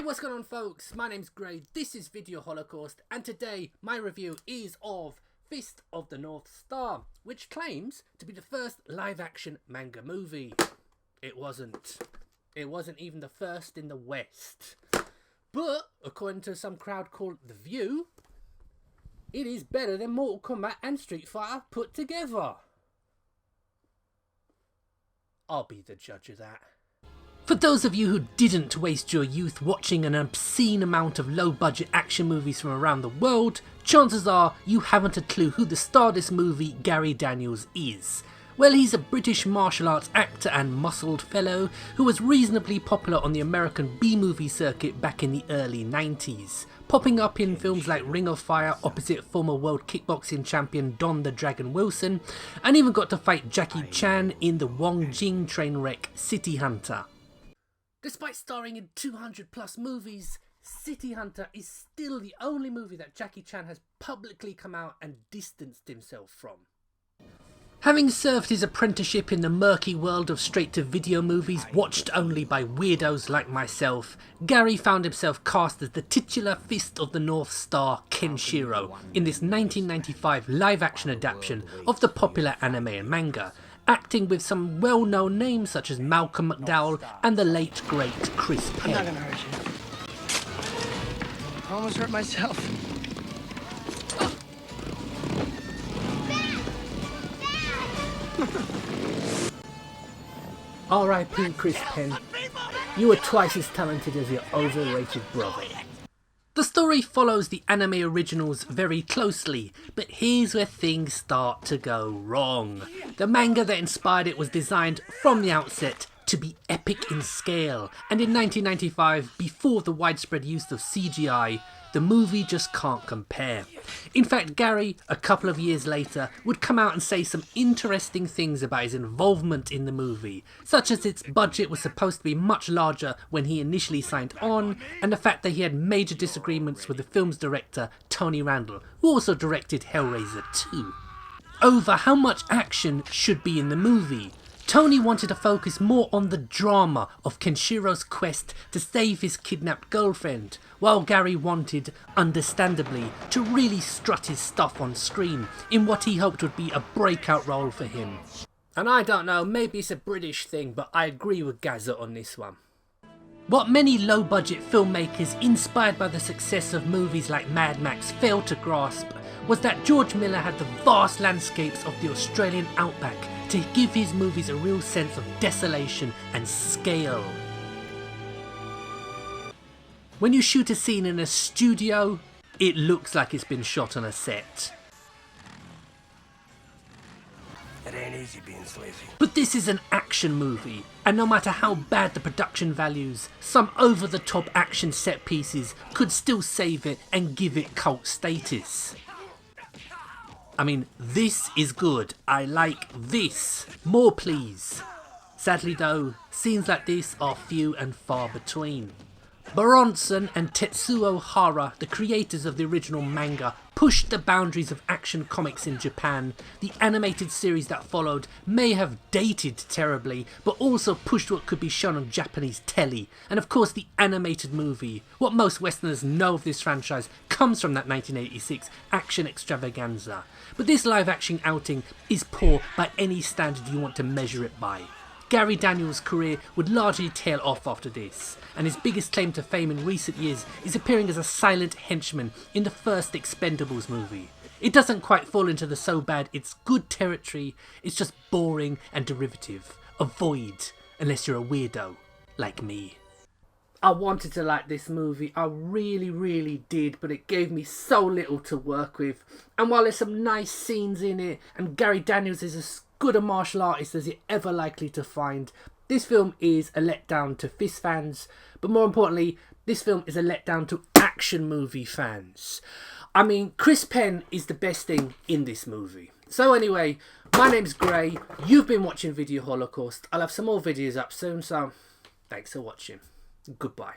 What's going on, folks? My name's Gray, this is Video Holocaust, and today my review is of Fist of the North Star, which claims to be the first live-action manga movie. It wasn't. It wasn't even the first in the West. But, according to some crowd called The View, it is better than Mortal Kombat and Street Fighter put together. I'll be the judge of that. For those of you who didn't waste your youth watching an obscene amount of low-budget action movies from around the world, chances are you haven't a clue who the star of this movie, Gary Daniels, is. Well, he's a British martial arts actor and muscled fellow who was reasonably popular on the American B-movie circuit back in the early 90s, popping up in films like Ring of Fire opposite former world kickboxing champion Don the Dragon Wilson, and even got to fight Jackie Chan in the Wong Jing train wreck City Hunter. Despite starring in 200 plus movies, City Hunter is still the only movie that Jackie Chan has publicly come out and distanced himself from. Having served his apprenticeship in the murky world of straight-to-video movies watched only by weirdos like myself, Gary found himself cast as the titular Fist of the North Star Kenshiro in this 1995 live-action adaptation of the popular anime and manga, acting with some well-known names such as Malcolm McDowell and the late great Chris Penn. I'm not gonna hurt you. I almost hurt myself. R.I.P. Chris Penn. You were twice as talented as your overrated brother. The story follows the anime originals very closely, but here's where things start to go wrong. The manga that inspired it was designed from the outset to be epic in scale, and in 1995, before the widespread use of CGI, the movie just can't compare. In fact, Gary, a couple of years later, would come out and say some interesting things about his involvement in the movie, such as its budget was supposed to be much larger when he initially signed on, and the fact that he had major disagreements with the film's director, Tony Randall, who also directed Hellraiser 2. Over how much action should be in the movie. Tony wanted to focus more on the drama of Kenshiro's quest to save his kidnapped girlfriend, while Gary wanted, understandably, to really strut his stuff on screen in what he hoped would be a breakout role for him. And I don't know, maybe it's a British thing, but I agree with Gazza on this one. What many low-budget filmmakers inspired by the success of movies like Mad Max failed to grasp was that George Miller had the vast landscapes of the Australian outback to give his movies a real sense of desolation and scale. When you shoot a scene in a studio, it looks like it's been shot on a set. It ain't easy being sleazy. But this is an action movie, and no matter how bad the production values, some over-the-top action set pieces could still save it and give it cult status. I mean, this is good. I like this. More please. Sadly though, scenes like this are few and far between. Baronson and Tetsuo Hara, the creators of the original manga, pushed the boundaries of action comics in Japan. The animated series that followed may have dated terribly, but also pushed what could be shown on Japanese telly. And of course the animated movie. What most Westerners know of this franchise comes from that 1986 action extravaganza. But this live action outing is poor by any standard you want to measure it by. Gary Daniels' career would largely tail off after this, and his biggest claim to fame in recent years is appearing as a silent henchman in the first Expendables movie. It doesn't quite fall into the so bad it's good territory, it's just boring and derivative. Avoid, unless you're a weirdo, like me. I wanted to like this movie, I really did, but it gave me so little to work with. And while there's some nice scenes in it, and Gary Daniels is as good a martial artist as you're ever likely to find, this film is a letdown to Fist fans, but more importantly, this film is a letdown to action movie fans. I mean, Chris Penn is the best thing in this movie. So anyway, my name's Gray, you've been watching Video Holocaust. I'll have some more videos up soon, so thanks for watching. Goodbye.